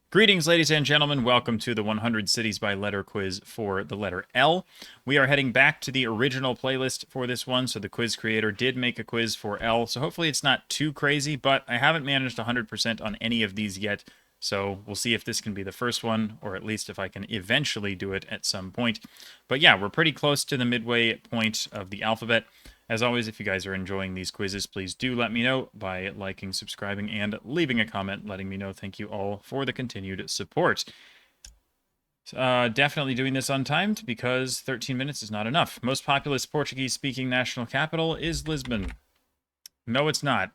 Greetings, ladies and gentlemen. Welcome to the 100 Cities by Letter quiz for the letter L. We are heading back to the original playlist for this one, so the quiz creator did make a quiz for L, so hopefully it's not too crazy, but I haven't managed 100% on any of these yet, so we'll see if this can be the first one, or at least if I can eventually do it at some point. But yeah, we're pretty close to the midway point of the alphabet. As always, if you guys are enjoying these quizzes, please do let me know by liking, subscribing, and leaving a comment letting me know. Thank you all for the continued support. Definitely doing this untimed because 13 minutes is not enough. Most populous Portuguese-speaking national capital is Lisbon. No, it's not.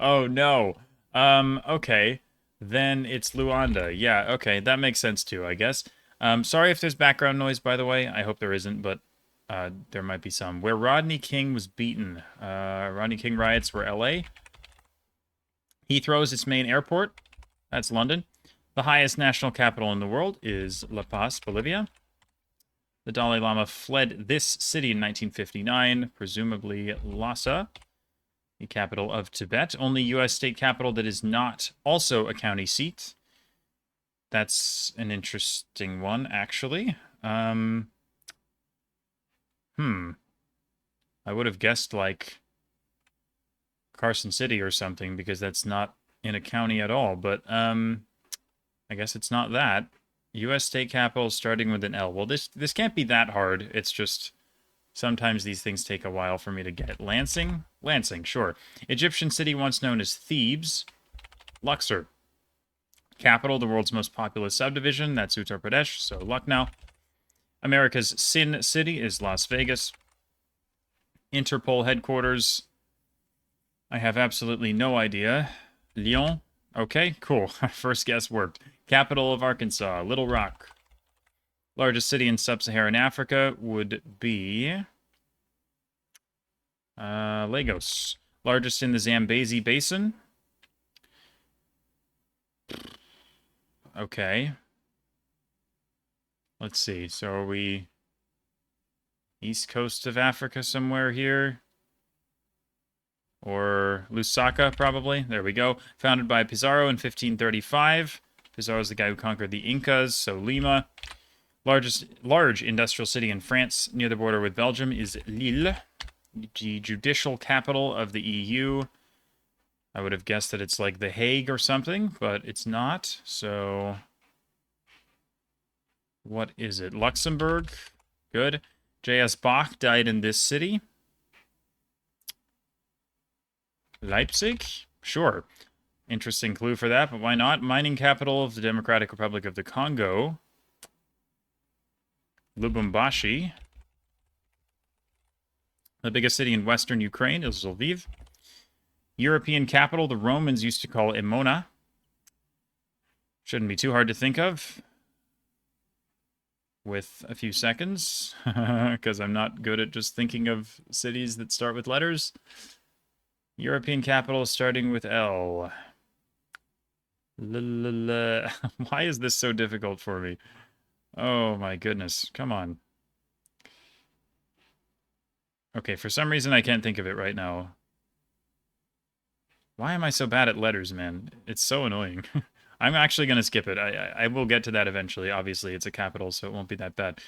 Oh, no. Okay. Then it's Luanda. Yeah, okay. That makes sense too, I guess. Sorry if there's background noise, by the way. I hope there isn't, but there might be some. Where Rodney King was beaten. Rodney King riots were LA. Heathrow is its main airport. That's London. The highest national capital in the world is La Paz, Bolivia. The Dalai Lama fled this city in 1959, presumably Lhasa, the capital of Tibet. Only U.S. state capital that is not also a county seat. That's an interesting one, actually. I would have guessed, like, Carson City or something, because that's not in a county at all, but, I guess it's not that. U.S. state capital starting with an L. Well, this can't be that hard. It's just sometimes these things take a while for me to get. Lansing? Lansing, sure. Egyptian city once known as Thebes. Luxor. Capital, the world's most populous subdivision. That's Uttar Pradesh, so Lucknow. America's Sin City is Las Vegas. Interpol headquarters. I have absolutely no idea. Lyon. Okay, cool. First guess worked. Capital of Arkansas, Little Rock. Largest city in sub-Saharan Africa would be Lagos. Largest in the Zambezi Basin. Okay. Let's see. So are we east coast of Africa somewhere here? Or Lusaka, probably. There we go. Founded by Pizarro in 1535. Pizarro's the guy who conquered the Incas, so Lima. Large industrial city in France near the border with Belgium is Lille, the judicial capital of the EU. I would have guessed that it's like The Hague or something, but it's not. So what is it? Luxembourg? Good. J.S. Bach died in this city. Leipzig? Sure. Interesting clue for that, but why not? Mining capital of the Democratic Republic of the Congo. Lubumbashi. The biggest city in western Ukraine is Lviv. European capital, the Romans used to call Emona. Shouldn't be too hard to think of. With a few seconds, because I'm not good at just thinking of cities that start with letters. European capital starting with L. Why is this so difficult for me? Oh my goodness. Come on. Okay, for some reason I can't think of it right now. Why am I so bad at letters, man? It's so annoying. I'm actually going to skip it. I will get to that eventually. Obviously, it's a capital, so it won't be that bad.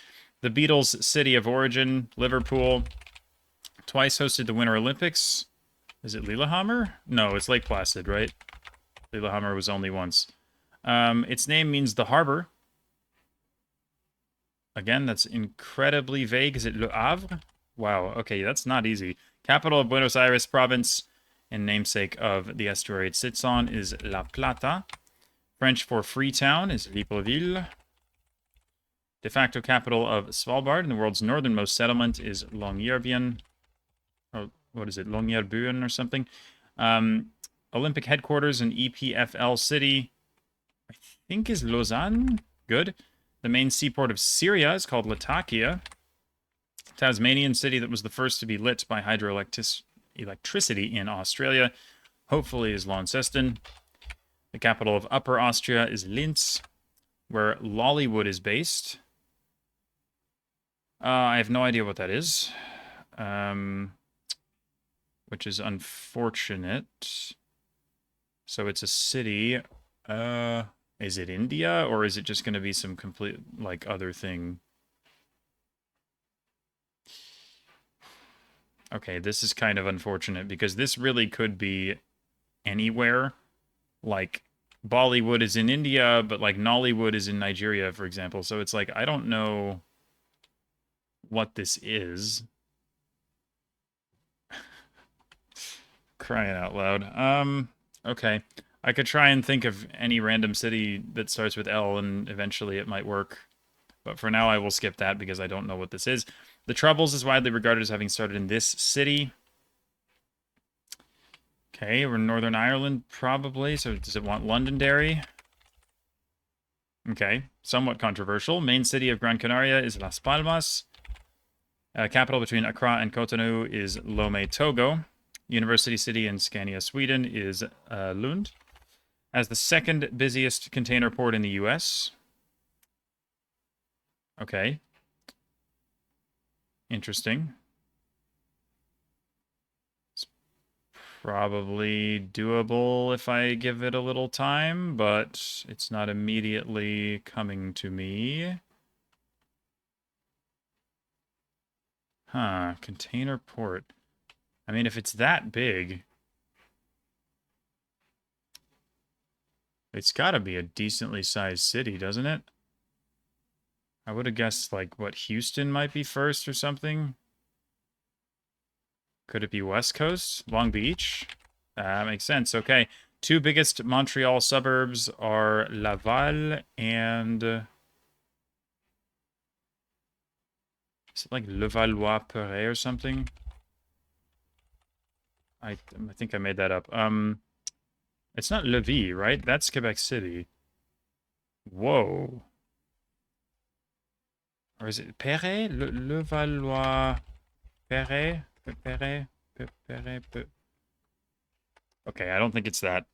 The Beatles' city of origin, Liverpool. Twice hosted the Winter Olympics. Is it Lillehammer? No, it's Lake Placid, right? Lillehammer was only once. Its name means the harbor. Again, that's incredibly vague. Is it Le Havre? Wow, okay, that's not easy. Capital of Buenos Aires province and namesake of the estuary it sits on is La Plata. French for Freetown is Libreville. De facto capital of Svalbard and the world's northernmost settlement is Longyearbyen. Or what is it? Longyearbyen or something. Olympic headquarters in EPFL city, I think is Lausanne. Good. The main seaport of Syria is called Latakia. Tasmanian city that was the first to be lit by hydroelectricity in Australia, hopefully is Launceston. The capital of Upper Austria is Linz, where Lollywood is based. I have no idea what that is, which is unfortunate. So it's a city. Uh, is it India or is it just going to be some complete like other thing? Okay, this is kind of unfortunate because this really could be anywhere. Like Bollywood is in India, but like Nollywood is in Nigeria, for example. So it's like I don't know what this is. Crying out loud. Okay. I could try and think of any random city that starts with L and eventually it might work. But for now I will skip that because I don't know what this is. The Troubles is widely regarded as having started in this city. Okay, we're in Northern Ireland, probably. So does it want Londonderry? Okay, somewhat controversial. Main city of Gran Canaria is Las Palmas. Capital between Accra and Cotonou is Lome, Togo. University city in Scania, Sweden is Lund. As the second busiest container port in the US. Okay. Interesting. It's probably doable if I give it a little time, but it's not immediately coming to me. Huh, container port. I mean, if it's that big, it's got to be a decently sized city, doesn't it? I would have guessed, like, what, Houston might be first or something? Could it be West Coast? Long Beach? That makes sense. Okay. Two biggest Montreal suburbs are Laval and... is it like Levallois-Perret or something? I think I made that up. It's not Lévis, right? That's Quebec City. Whoa. Or is it Perret? Levallois... Perret? Perret? Perret? Okay, I don't think it's that.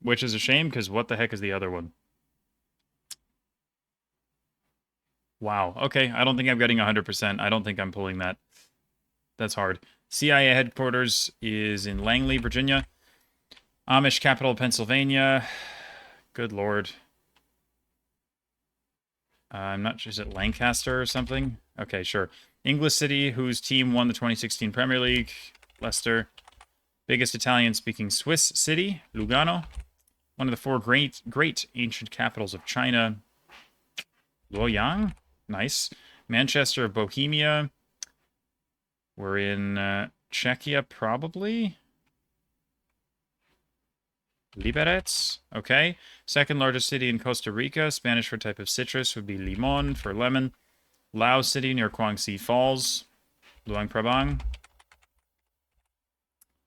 Which is a shame, because what the heck is the other one? Wow. Okay, I don't think I'm getting 100%. I don't think I'm pulling that. That's hard. CIA headquarters is in Langley, Virginia. Amish capital, Pennsylvania. Good lord. I'm not sure. Is it Lancaster or something? Okay, sure. English city, whose team won the 2016 Premier League. Leicester. Biggest Italian-speaking Swiss city, Lugano. One of the four great ancient capitals of China, Luoyang. Nice. Manchester of Bohemia. We're in Czechia, probably. Liberec. Okay. Second largest city in Costa Rica. Spanish for type of citrus would be limon for lemon. Laos city near Guangxi Falls. Luang Prabang.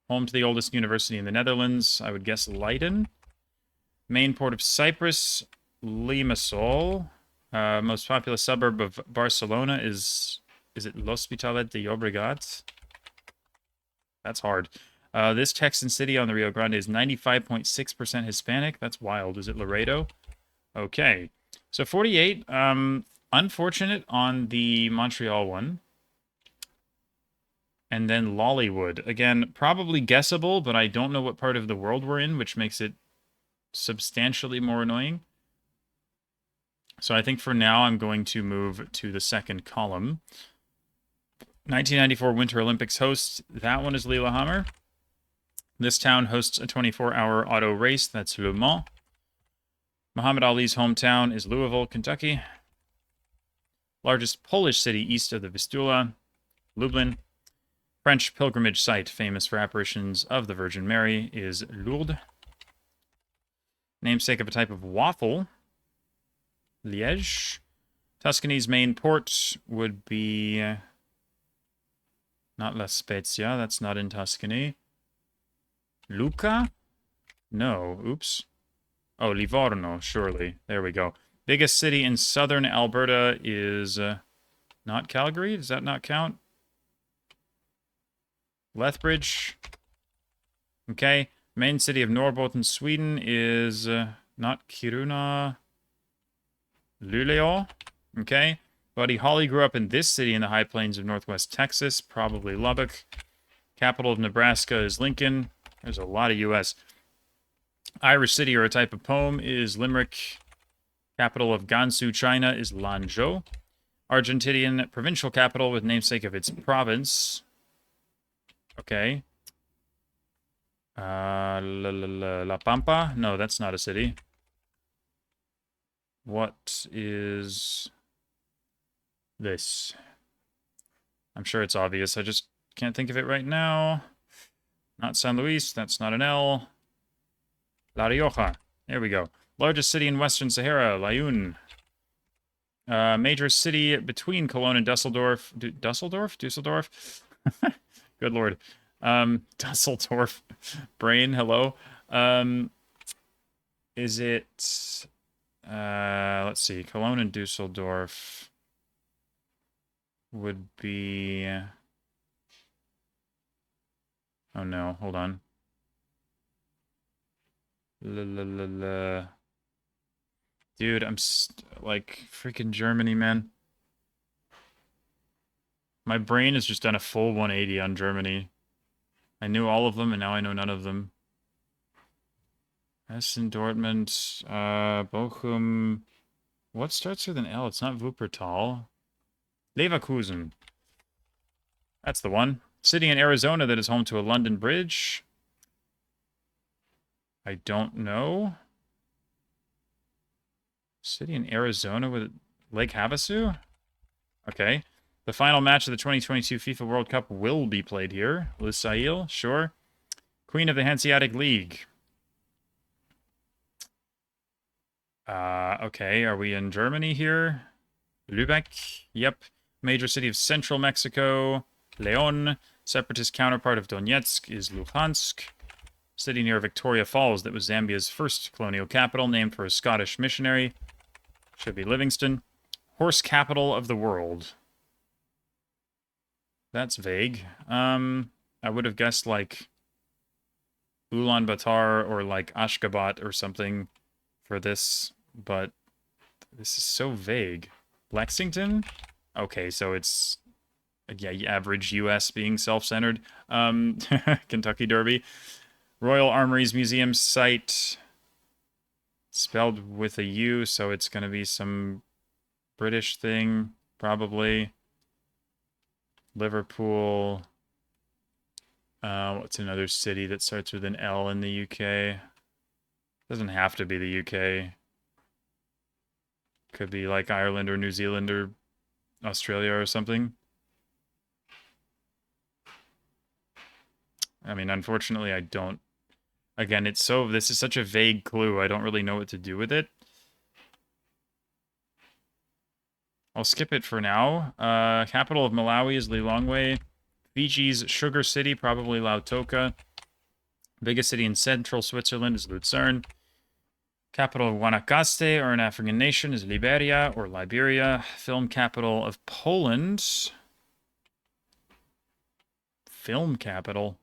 Home to the oldest university in the Netherlands. I would guess Leiden. Main port of Cyprus, Limassol. Most populous suburb of Barcelona is it L'Hospitalet de Llobregat? That's hard. This Texan city on the Rio Grande is 95.6% Hispanic. That's wild. Is it Laredo? Okay. So 48. Unfortunate on the Montreal one. And then Lollywood. Again, probably guessable, but I don't know what part of the world we're in, which makes it substantially more annoying. So I think for now I'm going to move to the second column. 1994 Winter Olympics host. That one is Lillehammer. This town hosts a 24-hour auto race. That's Le Mans. Muhammad Ali's hometown is Louisville, Kentucky. Largest Polish city east of the Vistula, Lublin. French pilgrimage site famous for apparitions of the Virgin Mary is Lourdes. Namesake of a type of waffle, Liège. Tuscany's main port would be not La Spezia, that's not in Tuscany. Lucca? No, oops. Oh, Livorno, surely. There we go. Biggest city in southern Alberta is not Calgary? Does that not count? Lethbridge. Okay. Main city of Norrbotten, Sweden is not Kiruna. Luleå. Okay. Buddy Holly grew up in this city in the high plains of northwest Texas, probably Lubbock. Capital of Nebraska is Lincoln. There's a lot of U.S. Irish city or a type of poem is Limerick. Capital of Gansu, China is Lanzhou. Argentinian provincial capital with namesake of its province. Okay. La Pampa? No, that's not a city. What is this? I'm sure it's obvious. I just can't think of it right now. Not San Luis. That's not an L. La Rioja. There we go. Largest city in Western Sahara, Layun. Major city between Cologne and Dusseldorf. Dusseldorf? Good lord. Dusseldorf. Brain, hello. Is it... let's see. Cologne and Dusseldorf would be... Oh no, hold on. Dude, I'm like freaking Germany, man. My brain has just done a full 180 on Germany. I knew all of them, and now I know none of them. Essen, Dortmund, Bochum. What starts with an L? It's not Wuppertal. Leverkusen. That's the one. City in Arizona that is home to a London Bridge. I don't know. City in Arizona with Lake Havasu? Okay. The final match of the 2022 FIFA World Cup will be played here. Lusail, sure. Queen of the Hanseatic League. Okay, are we in Germany here? Lübeck, yep. Major city of central Mexico. León. Separatist counterpart of Donetsk is Luhansk. City near Victoria Falls that was Zambia's first colonial capital, named for a Scottish missionary. Should be Livingston. Horse capital of the world. That's vague. I would have guessed like Ulaanbaatar or like Ashgabat or something for this, but this is so vague. Lexington? Okay, so it's yeah, average US being self-centered. Kentucky Derby. Royal Armories Museum site. Spelled with a U, so it's going to be some British thing, probably. Liverpool. What's another city that starts with an L in the UK? Doesn't have to be the UK. Could be like Ireland or New Zealand or Australia or something. I mean, unfortunately, I don't. Again, this is such a vague clue. I don't really know what to do with it. I'll skip it for now. Capital of Malawi is Lilongwe. Fiji's sugar city, probably Lautoka. Biggest city in central Switzerland is Lucerne. Capital of Guanacaste, or an African nation, is Liberia or Liberia. Film capital of Poland. Film capital?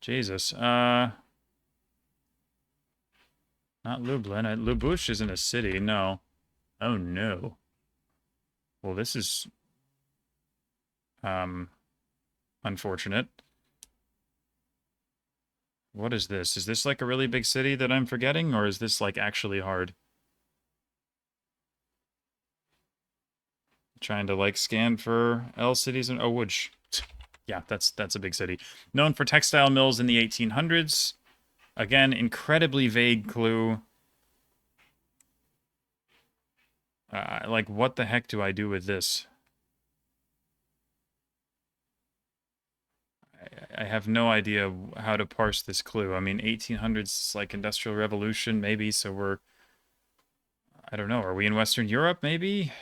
Jesus. Not Lublin. Lubush isn't a city, no. Oh, no. Well, this is... unfortunate. What is this? Is this like a really big city that I'm forgetting, or is this like actually hard? Trying to like scan for L cities and oh, Łódź. Yeah, that's a big city. Known for textile mills in the 1800s. Again, incredibly vague clue. Like, what the heck do I do with this? I have no idea how to parse this clue. I mean, 1800s is like Industrial Revolution, maybe, so we're... I don't know. Are we in Western Europe, maybe?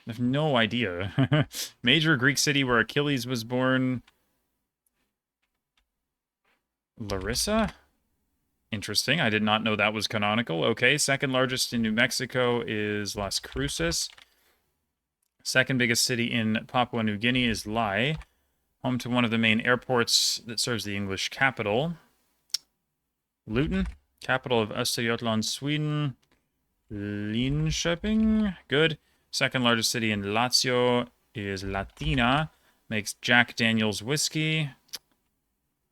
I have no idea. Major Greek city where Achilles was born. Larissa? Interesting. I did not know that was canonical. Okay, second largest in New Mexico is Las Cruces. Second biggest city in Papua New Guinea is Lae, home to one of the main airports that serves the English capital. Luton, capital of Östergötland, Sweden. Linköping, good. Second largest city in Lazio is Latina. Makes Jack Daniels whiskey.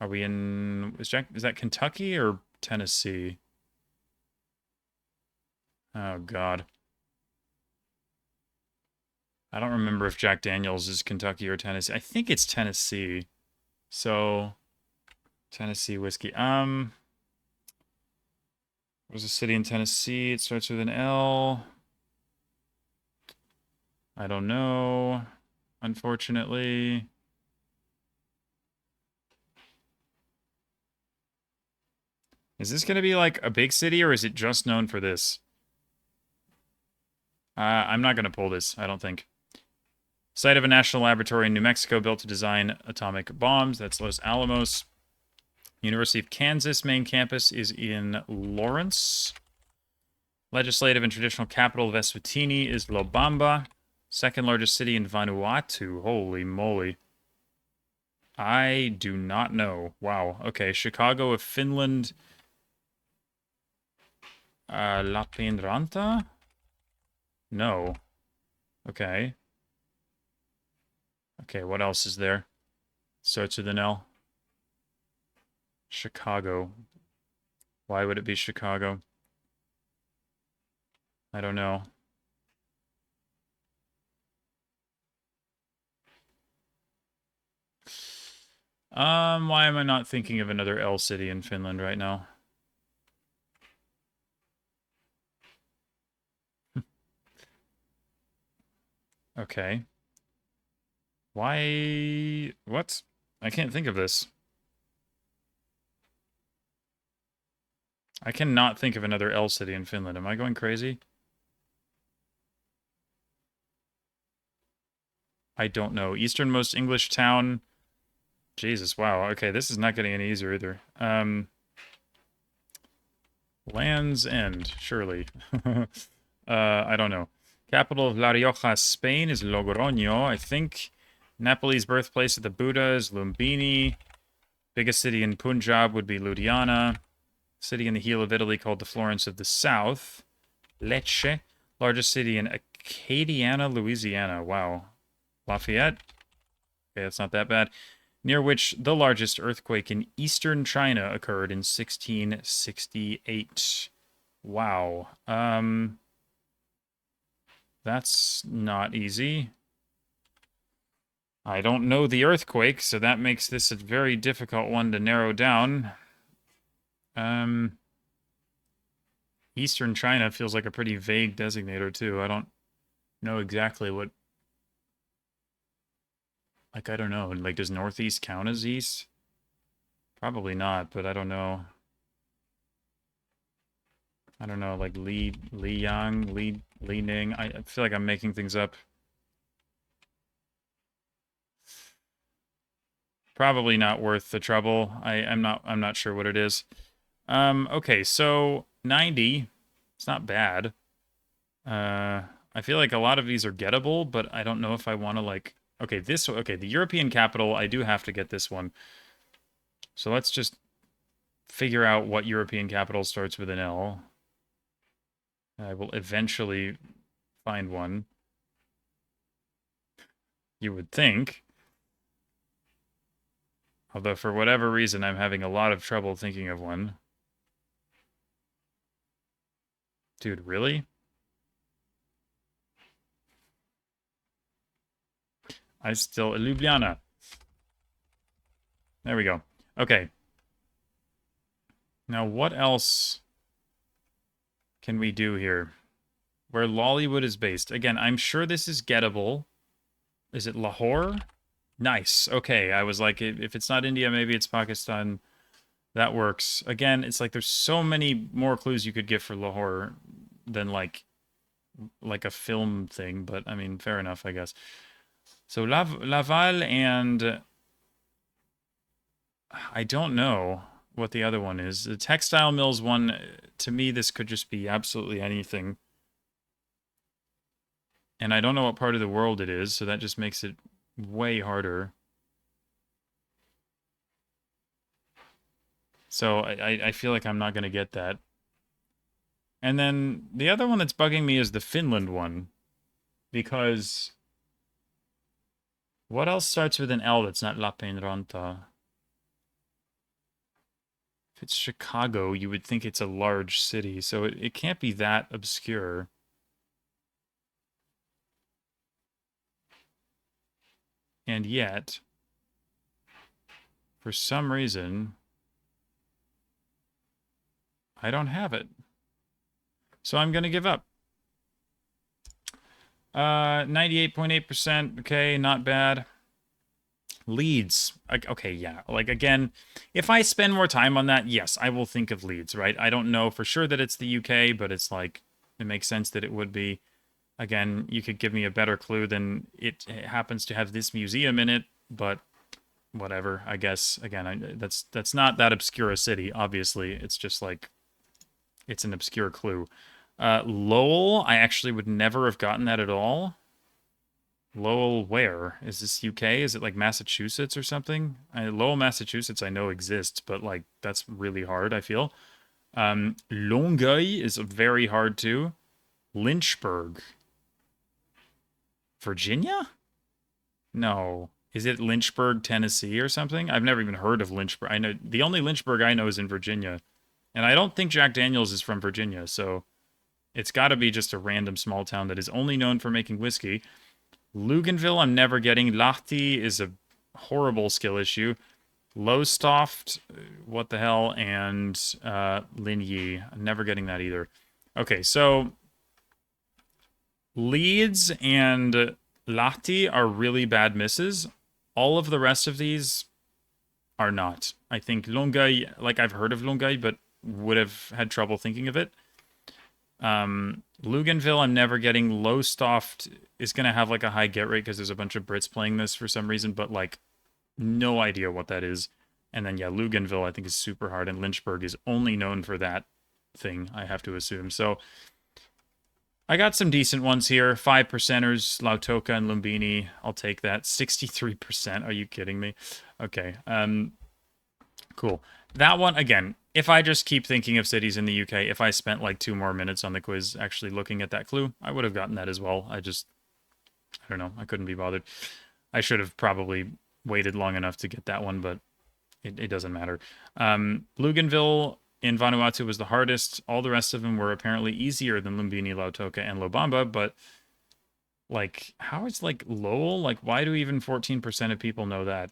Are we in... Is that Kentucky or Tennessee? Oh, God. I don't remember if Jack Daniels is Kentucky or Tennessee. I think it's Tennessee. So, Tennessee whiskey. There's a city in Tennessee. It starts with an L. I don't know, unfortunately. Is this going to be like a big city or is it just known for this? I'm not going to pull this, I don't think. Site of a national laboratory in New Mexico built to design atomic bombs. That's Los Alamos. University of Kansas main campus is in Lawrence. Legislative and traditional capital of Eswatini is Lobamba. Second largest city in Vanuatu. Holy moly. I do not know. Wow. Okay, Chicago of Finland. Lapinranta? No. Okay. Okay, what else is there? Starts with an L. Chicago. Why would it be Chicago? I don't know. Why am I not thinking of another L city in Finland right now? Okay. Why? What? I can't think of this. I cannot think of another L city in Finland. Am I going crazy? I don't know. Easternmost English town. Jesus, wow. Okay, this is not getting any easier either. Land's End, surely. I don't know. Capital of La Rioja, Spain is Logroño. I think Napoli's birthplace of the Buddha is Lumbini. Biggest city in Punjab would be Ludhiana. City in the heel of Italy called the Florence of the South. Lecce. Largest city in Acadiana, Louisiana. Wow. Lafayette. Okay, that's not that bad. Near which the largest earthquake in eastern China occurred in 1668. Wow. That's not easy. I don't know the earthquake, so that makes this a very difficult one to narrow down. Eastern China feels like a pretty vague designator, too. I don't know exactly what... Like, I don't know. Like, does Northeast count as East? Probably not, but I don't know. I don't know, like Li Yang, Li Ning. I feel like I'm making things up. Probably not worth the trouble. I'm not sure what it is. Okay, so 90. It's not bad. I feel like a lot of these are gettable, but I don't know if I want to like okay, the European capital, I do have to get this one. So let's just figure out what European capital starts with an L. I will eventually find one. You would think. Although for whatever reason, I'm having a lot of trouble thinking of one. Dude, really? Ljubljana. There we go. Okay. Now, what else can we do here? Where Lollywood is based. Again, I'm sure this is gettable. Is it Lahore? Nice. Okay, I was like, if it's not India, maybe it's Pakistan. That works. Again, it's like there's so many more clues you could give for Lahore than like a film thing, but I mean, fair enough, I guess. So Laval and I don't know what the other one is. The textile mills one, to me, this could just be absolutely anything. And I don't know what part of the world it is, so that just makes it way harder. So I feel like I'm not going to get that. And then the other one that's bugging me is the Finland one. Because what else starts with an L that's not Lappeenranta? If it's Chicago, you would think it's a large city, so it can't be that obscure. And yet, for some reason, I don't have it. So I'm going to give up. 98.8%. Okay, not bad. Leeds. Okay, yeah. Like, again, if I spend more time on that, yes, I will think of Leeds, right? I don't know for sure that it's the UK, but it's like, it makes sense that it would be. Again, you could give me a better clue than it happens to have this museum in it, but whatever, I guess. Again, that's not that obscure a city, obviously. It's just like, it's an obscure clue. Lowell, I actually would never have gotten that at all. Lowell, where? Is this UK? Is it like Massachusetts or something? Lowell, Massachusetts, I know exists, but like that's really hard, I feel. Longueuil is very hard too. Lynchburg. Virginia? No. Is it Lynchburg, Tennessee or something? I've never even heard of Lynchburg. I know the only Lynchburg I know is in Virginia. And I don't think Jack Daniels is from Virginia, so it's got to be just a random small town that is only known for making whiskey. Luganville, I'm never getting. Lahti is a horrible skill issue. Lowestoft, what the hell? And Linyi, I'm never getting that either. Okay, so Leeds and Lahti are really bad misses. All of the rest of these are not. I think Longueuil, like I've heard of Longueuil, but would have had trouble thinking of it. Luganville, I'm never getting. Lowestoft is going to have like a high get rate because there's a bunch of Brits playing this for some reason, but like no idea what that is. And then, yeah, Luganville, I think, is super hard, and Lynchburg is only known for that thing, I have to assume. So I got some decent ones here. 5%ers, Lautoka and Lumbini. I'll take that. 63%. Are you kidding me? Okay. Cool. That one, again, if I just keep thinking of cities in the UK, if I spent like 2 more minutes on the quiz actually looking at that clue, I would have gotten that as well. I don't know. I couldn't be bothered. I should have probably waited long enough to get that one, but it doesn't matter. Luganville in Vanuatu was the hardest. All the rest of them were apparently easier than Lumbini, Lautoka, and Lobamba, but like, how is like Lowell? Like, why do even 14% of people know that?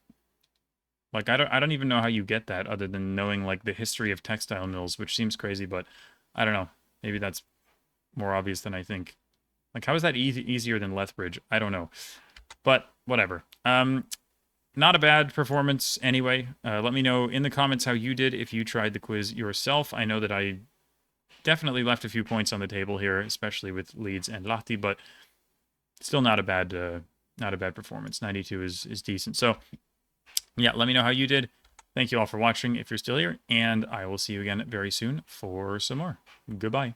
Like, I don't even know how you get that other than knowing like the history of textile mills, which seems crazy, but I don't know. Maybe that's more obvious than I think. Like, how is that easier than Lethbridge? I don't know, but whatever. Not a bad performance anyway. Let me know in the comments how you did if you tried the quiz yourself. I know that I definitely left a few points on the table here, especially with Leeds and Lahti, but still not a bad performance. 92 is decent. So yeah, let me know how you did. Thank you all for watching if you're still here, and I will see you again very soon for some more. Goodbye.